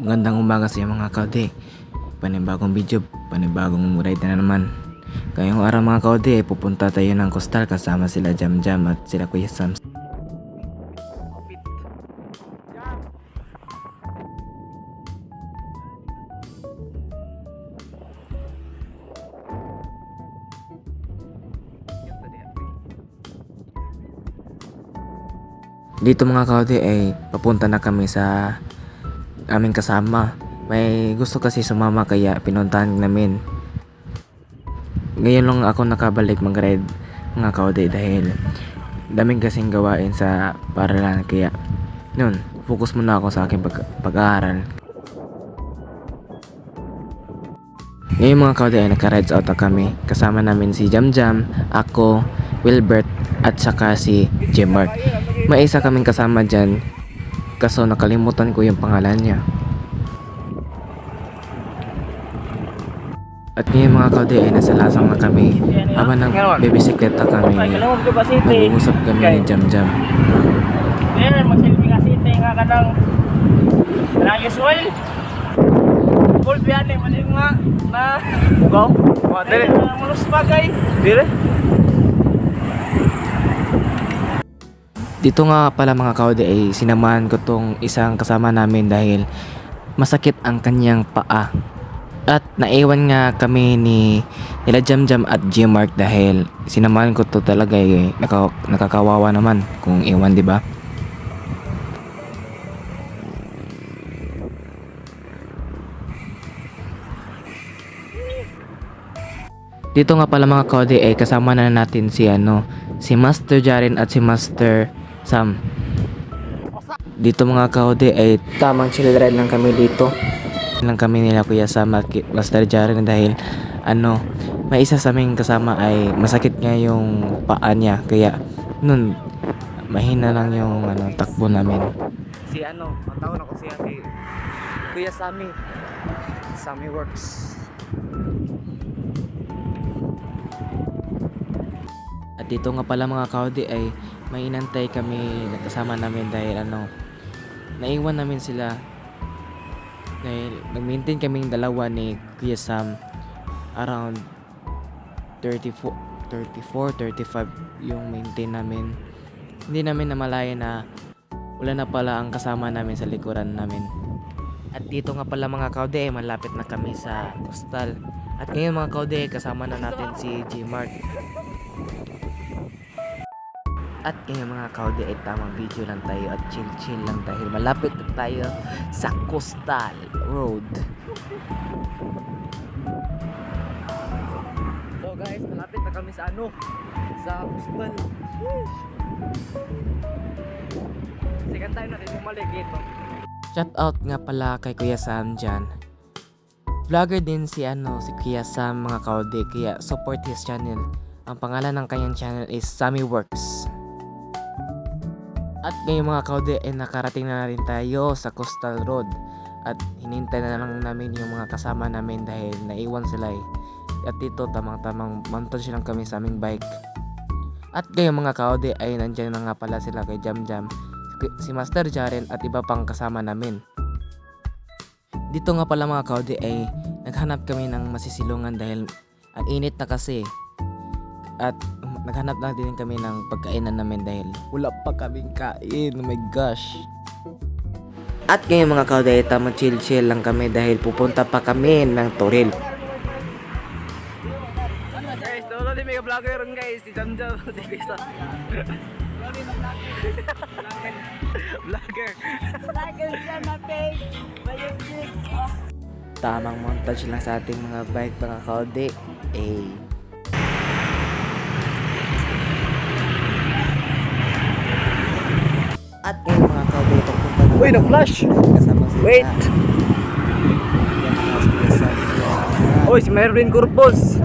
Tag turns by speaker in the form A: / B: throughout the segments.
A: Magandang umaga sa inyo mga kaude. Panibagong video, panibagong ride na naman. Ngayong araw mga kaude, pupunta tayo ng Coastal kasama sila Jam Jam at sila Kuya Sam. Dito mga kaude ay papunta na kami sa aming kasama. May gusto kasi sumama kaya pinuntahan namin. Ngayon lang ako nakabalik mag-ride mga kaude dahil daming kasing gawain sa paralan kaya noon focus muna ako sa aking pag-aaral. Ngayon mga kaude ay naka-rides out na kami. Kasama namin si Jam Jam, ako, Wilbert at saka si J-Mark. May isa kaming kasama dyan kaso nakalimutan ko yung pangalan niya. At ngayon mga kaude ay nasa lasang na kami. Habang nagbibisikleta kami, nag-uusap kami ni Jam Jam.
B: Magsilbi nga si Ite nga ka ng Rayos Oil. Full biyan eh, mali nga na go. Dili. Mulus bagay. Dili.
A: Dito nga pala mga kaude ay sinamahan ko tong isang kasama namin dahil masakit ang kanyang paa. At naiwan nga kami nila Jam Jam at J-Mark dahil sinamahan ko to talaga eh. Nakakawawa naman kung iwan, di ba? Dito nga pala mga kaude ay kasama na natin si Master Jaren at si Master Sam. Dito mga kaude ay tamang chill ride lang kami dito. Lang kami nila Kuya Sam at Master Jaren dahil may isa sa aming kasama ay masakit nga yung paa niya kaya nun mahina lang yung takbo namin.
B: Ang tawag ako siya si Kuya Sammy. Sammy Works.
A: At dito nga pala mga kaude ay may inantay kami kasama namin dahil naiwan namin sila dahil nag-maintain kaming dalawa ni Kuya Sam around 34, 35 yung maintain namin. Hindi namin namalaya na wala na pala ang kasama namin sa likuran namin. At dito nga pala mga kaude ay malapit na kami sa Coastal. At ngayon mga kaude kasama na natin si J-Mark. At ngayon mga kaude ay tamang video lang tayo at chill lang dahil malapit na tayo sa Coastal Road.
B: So guys, malapit na kami sa sa Coastal. Second time natin bumalik dito.
A: Shout out nga pala kay Kuya Sam dyan. Vlogger din si Kuya Sam mga kaude kaya support his channel. Ang pangalan ng kanyang channel is Sammy Works. At ngayong mga kaude ay nakarating na rin tayo sa Coastal Road. At hinintay na lang namin yung mga kasama namin dahil naiwan sila eh. At dito tamang montage lang kami sa aming bike. At ngayong mga kaude ay nandiyan na nga pala sila kay Jam Jam, si Master Jaren at iba pang kasama namin. Dito nga pala mga kaude ay naghanap kami ng masisilungan dahil ang init na kasi. At naghanap na din kami ng pagkainan namin dahil wala pa kaming kain. Oh my gosh. At ngayon mga kaude ay tamang chill lang kami dahil pupunta pa kami ng Toril.
B: Guys, doon din may vlogger ron guys, si Jam Jam, si Kuya. Vlogger. Vlogger siya na page.
A: Tamang montage lang sa ating mga bike mga kaude. At ngayon mga kaude papunta na.
B: Uy, na-flash!
A: Kasama sila.
B: Wait!
A: Yan ang mga sinasabi niya.
B: Uy, si Mervin Corpus.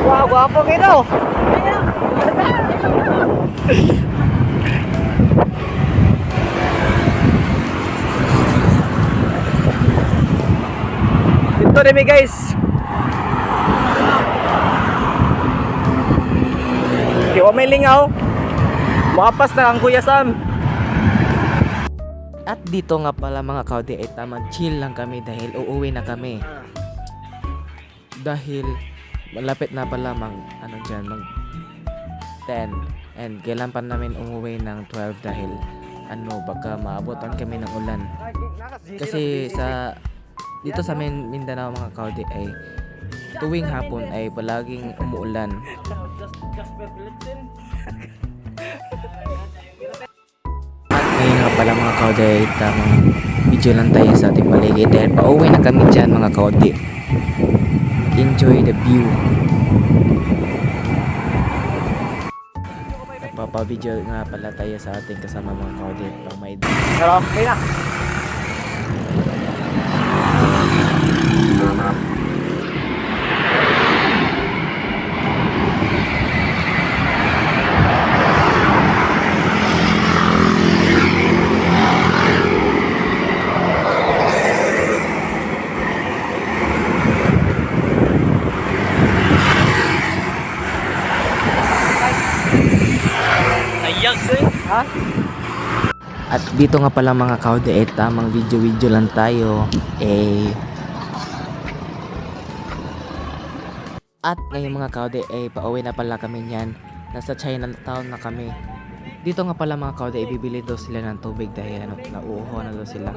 B: Wow, gwapo kayo. Ito na guys. Kaya may lingaw. Mapas na ang Kuya Sam.
A: At dito nga pala mga kaudi ay tamang chill lang kami dahil uuwi na kami. Dahil malapit na pala mag 10 and kailan pa namin umuwi ng 12 dahil baka maabutan kami ng ulan. Kasi dito sa Mindanao mga kaudi ay tuwing hapon ay palaging umuulan. Ngayon nga pala mga kaudi ay tamang video lang tayo sa ating paligid dahil pauwi na kami dyan mga kaudi. Enjoy the view. Nagpapabideo nga pala tayo sa ating kasama mga kaudi pang may
B: Pero okay na. Ayag eh. Ha?
A: At dito nga pala mga kaudi ay tamang video lang tayo At ngayon mga kaudi ay pauwi na pala kami niyan. Nasa Chinatown na kami. Dito nga pala mga kaudi ay bibili daw sila ng tubig dahil nauuho na daw sila.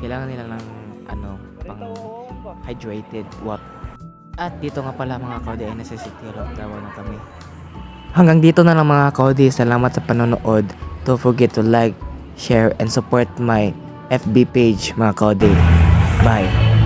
A: Kailangan nila ng pang hydrated water. At dito nga pala mga kaudi ay necessity lockdown na kami. Hanggang dito na lang mga kaudi. Salamat sa panonood. Don't forget to like, share, and support my FB page mga kaudi. Bye!